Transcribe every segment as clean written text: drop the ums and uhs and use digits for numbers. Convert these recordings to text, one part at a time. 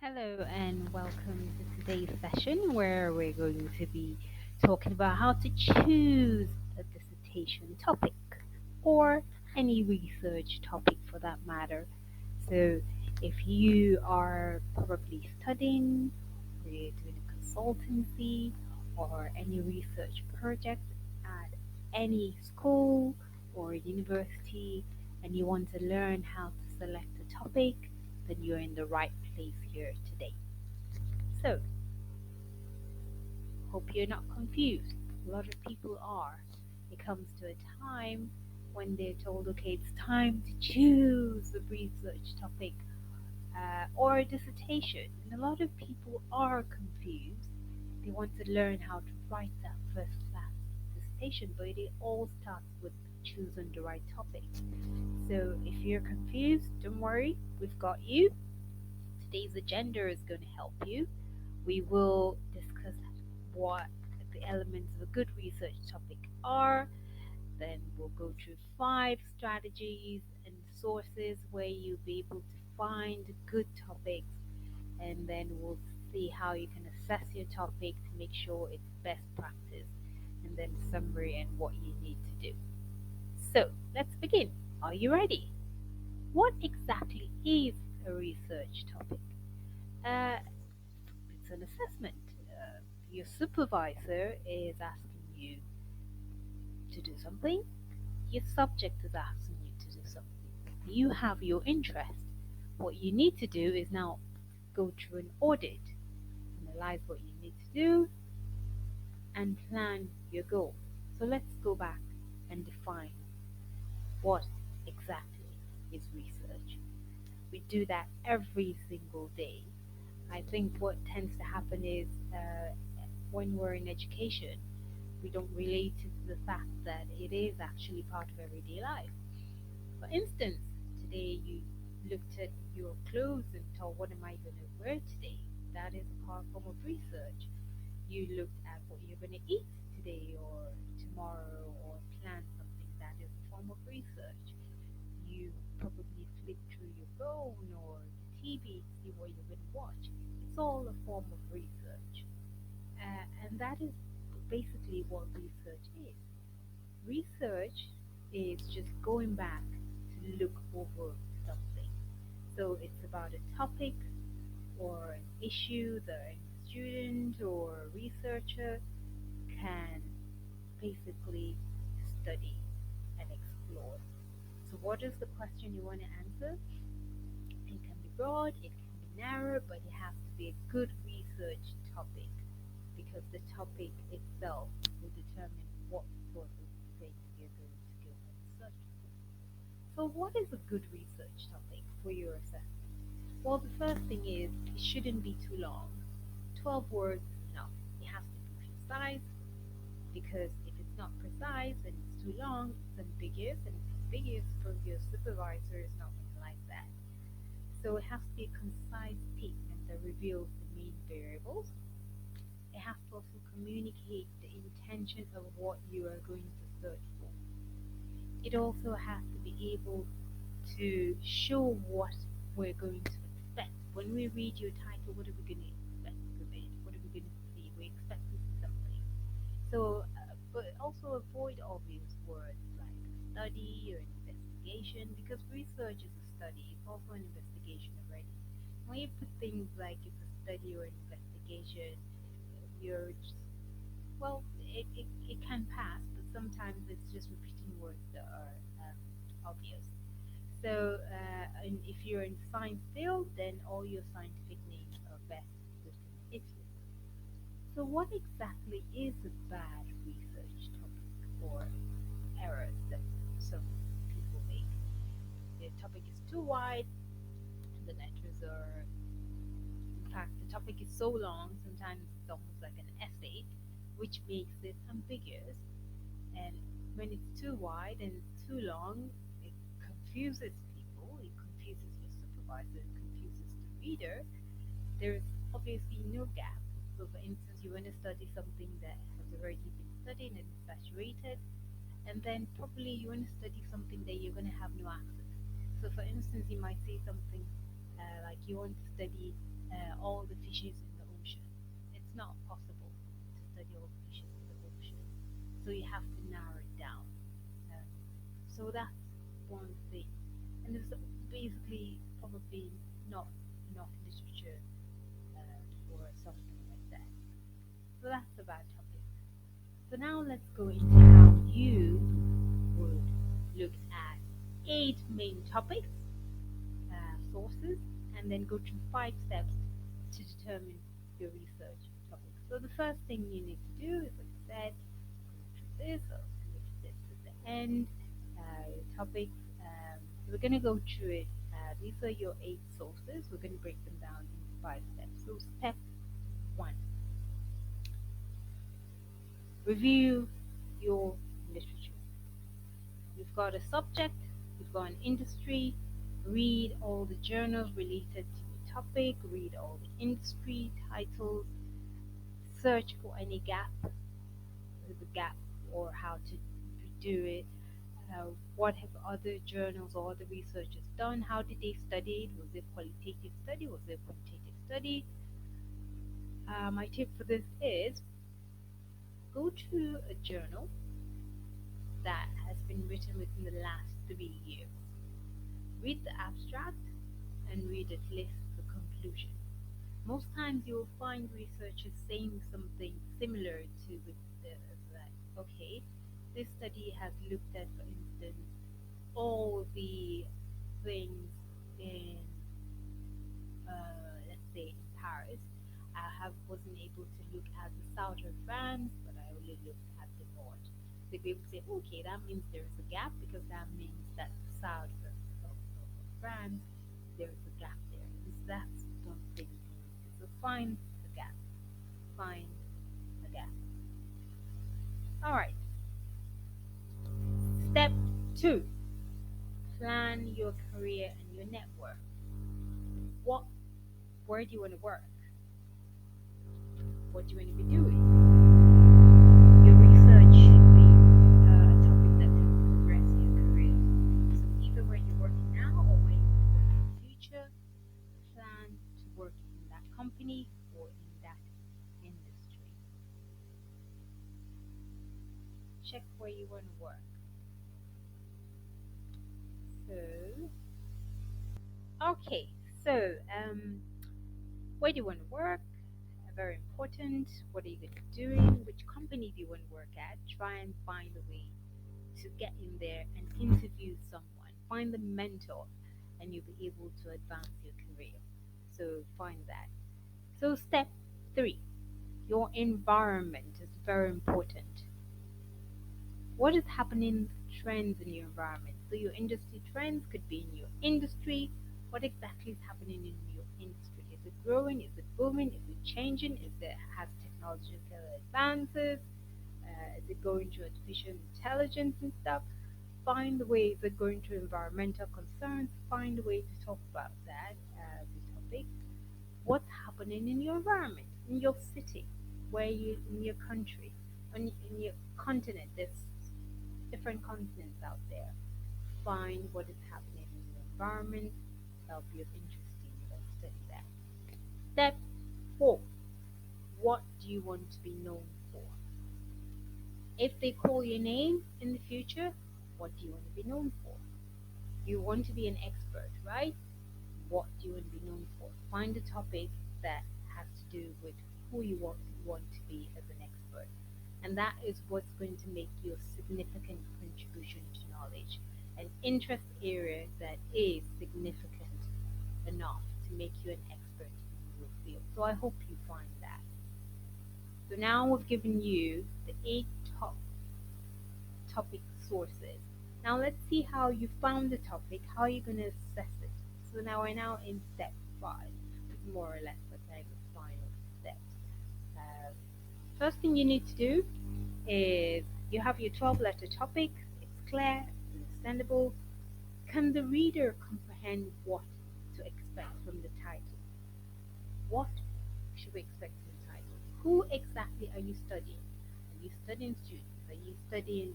Hello and welcome to today's session where we're going to be talking about how to choose a dissertation topic or any research topic for that matter. So, if you are probably studying, or you're doing a consultancy, or any research project at any school or university, and you want to learn how to select a topic, then you're in the right place here today. So, hope you're not confused. A lot of people are. It comes to a time when they're told, okay, it's time to choose a research topic or a dissertation. And a lot of people are confused. They want to learn how to write that first class dissertation, but it all starts with choosing the right topic. So if you're confused, don't worry, we've got you. Today's agenda is going to help you. We will discuss what the elements of a good research topic are. Then we'll go through 5 strategies and sources where you'll be able to find good topics. And then we'll see how you can assess your topic to make sure it's best practice. And then summary and what you need to do. So let's begin. Are you ready? What exactly is a research topic? Uh, it's an assessment. Your supervisor is asking you to do something, your subject is asking you to do something. You have your interest. What you need to do is now go through an audit, analyze what you need to do, and plan your goal. So let's go back and define what exactly is research. We do that every single day. I think what tends to happen is when we're in education, we don't relate to the fact that it is actually part of everyday life. For instance, today you looked at your clothes and thought, what am I going to wear today? That is a form of research. You looked at what you're going to eat today or tomorrow or plan something. That is a form of research. You probably flick through your phone or the TV to see what you're going to watch. It's all a form of research. And that is basically what research is. Research is just going back to look over something. So it's about a topic or an issue that a student or a researcher can basically study and explore. So, what is the question you want to answer? It can be broad, it can be narrow, but it has to be a good research topic because the topic itself will determine what sort of thing you're going to go and search for. So, what is a good research topic for your assessment? Well, the first thing is it shouldn't be too long. 12 words is enough. It has to be precise because if it's not precise and it's too long, it's ambiguous, and it's ambiguous for your supervisor is not going to like that. So it has to be a concise statement that reveals the main variables. It has to also communicate the intention of what you are going to search for. It also has to be able to show what we're going to expect. When we read your title, what are we going to expect from it? What are we going to see? We expect to see something. So, but also avoid obvious words like study or investigation because research is a study. It's also an investigation already. When you put things like it's a study or an investigation, you're just, well, it can pass, but sometimes it's just repeating words that are obvious. So, and if you're in science field, then all your scientific names are best written in Italy. So, what exactly is a bad research topic or errors that some people make? The topic is too wide, the letters are, in fact, the topic is so long, sometimes it's almost like an essay, which makes it ambiguous. And when it's too wide and too long, it confuses people, it confuses your supervisor, it confuses the reader. There's obviously no gap. So, for instance, you want to study something that has already been studied and is saturated, and then probably you want to study something that you're going to have no access. So, for instance, you might say something like you want to study all the fishes in the ocean. It's not possible to study all the fishes in the ocean. So you have to narrow it down. Um, so that's one thing. And there's basically probably not enough literature for something like that. So that's about topics. So now let's go into how you would look at eight main topics, sources, and then go through 5 steps to determine your research topic. So the first thing you need to do is, like I said, go through this. I'll make this at the end. Topics. We're going to go through it. These are your 8 sources. We're going to break them down into 5 steps. So step one: review your literature. You've got a subject, you've got an industry, read all the journals related to the topic, read all the industry titles, search for any gap, the gap or how to do it. What have other journals or other researchers done? How did they study it? Was it qualitative study? Was it quantitative study? My tip for this is go to a journal that has been written within the last 3 years. Read the abstract and read at least the conclusion. Most times you'll find researchers saying something similar to that, okay, this study has looked at, for instance, all the things in, let's say, in Paris. Wasn't able to look at the south of France, but I only looked at the north. They'd be able to say, okay, that means there is a gap because that means that the south of France, there is a gap there. That's something. So find the gap. Find the gap. All right. Step two: plan your career and your network. What? Where do you want to work? What do you want to be doing? Your research should be a topic that can progress your career. So either where you're working now or where you want to work in the future, plan to work in that company or in that industry. Check where you want to work. So, okay, so where do you want to work? Very important. What are you going to be doing? Which company do you want to work at? Try and find a way to get in there and interview someone. Find the mentor, and you'll be able to advance your career. So find that. So step three: your environment is very important. What is happening, trends in your environment? So your industry trends could be in your industry. What exactly is happening in your industry? Is it growing? Is it booming? Is it changing? Is it has technological advances? Is it going to artificial intelligence and stuff? Find the way. Is it going to environmental concerns? Find a way to talk about that as a topic. What's happening in your environment, in your city, where you in your country, in your continent? There's different continents out there. Find what is happening in your environment. That'll be of interest to you. Let's study that. Step four: what do you want to be known for? If they call your name in the future, what do you want to be known for? You want to be an expert, right? What do you want to be known for? Find a topic that has to do with who you want to be as an expert. And that is what's going to make you a significant contribution to knowledge, an interest area that is significant enough to make you an expert in your field. So I hope you find that. So now we've given you the 8 top topic sources. Now let's see how you found the topic, how you're going to assess it. So now we're now in step 5. It's more or less the kind of final steps. Uh, First thing you need to do is you have your 12-letter topic. It's clear, understandable. Can the reader comprehend what to expect from the title? What should we expect from the title? Who exactly are you studying? Are you studying students? Are you studying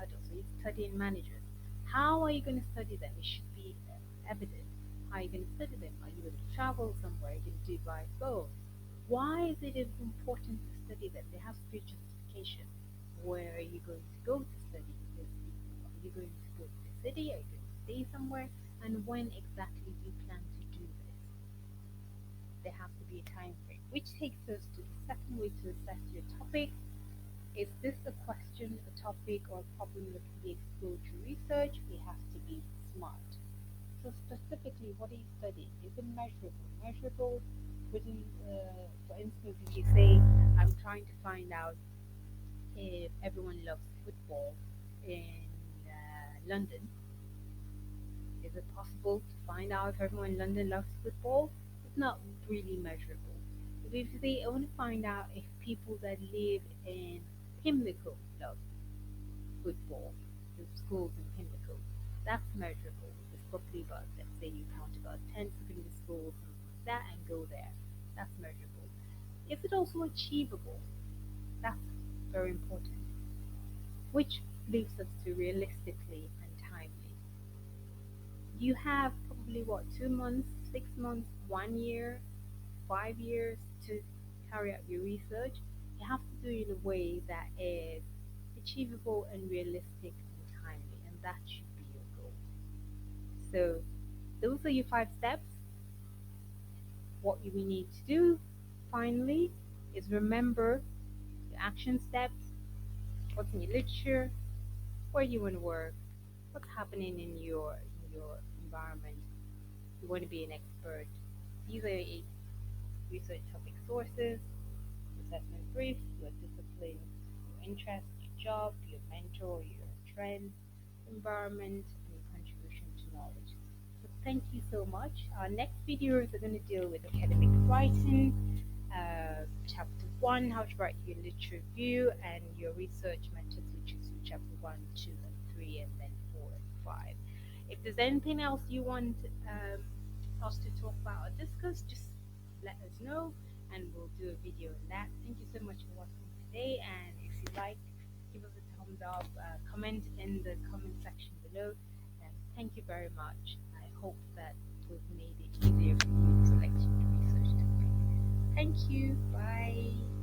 adults? Are you studying managers? How are you going to study them? It should be evident. How are you going to study them? Are you going to travel somewhere? Are you going to do it by phone? Why is it important to study them? There has to be justification. Where are you going to go to study? Are you going to go to the city? Are you going to stay somewhere? And when exactly do you plan to do this? There has to be a time frame. Which takes us to the second way to assess your topic. Is this a question, a topic, or a problem that can be explored through research? It has to be smart. So specifically, what are you studying? Is it measurable? Measurable within, for instance, if you say, I'm trying to find out if everyone loves football in London, is it possible to find out if everyone in London loves football? It's not really measurable. But if they only find out if people that live in Pimlico love football, the schools in Pimlico, that's measurable. There's probably about, let's say you count about 10 secondary schools, something like that, and go there. That's measurable. Is it also achievable? That's very important. Which leads us to realistically and timely. You have probably what, 2 months, 6 months, 1 year, 5 years to carry out your research. You have to do it in a way that is achievable and realistic and timely, and that should be your goal. So, those are your 5 steps. What you will need to do finally is remember your action steps, what's in your literature, where you want to work, what's happening in your environment. You want to be an expert. These are your research topic sources, assessment brief, your discipline, your interest, your job, your mentor, your trend, environment, and your contribution to knowledge. So thank you so much. Our next videos are going to deal with academic writing, chapter 1, how to write your literature review, and your research methods, which is chapter 1, 2, and 3, and then 4 and 5. If there's anything else you want us to talk about or discuss, just let us know and we'll do a video on that. Thank you so much for watching today, and if you like, give us a thumbs up, comment in the comment section below, and thank you very much. I hope that we've made it easier for you to select your research topic. Thank you. Bye.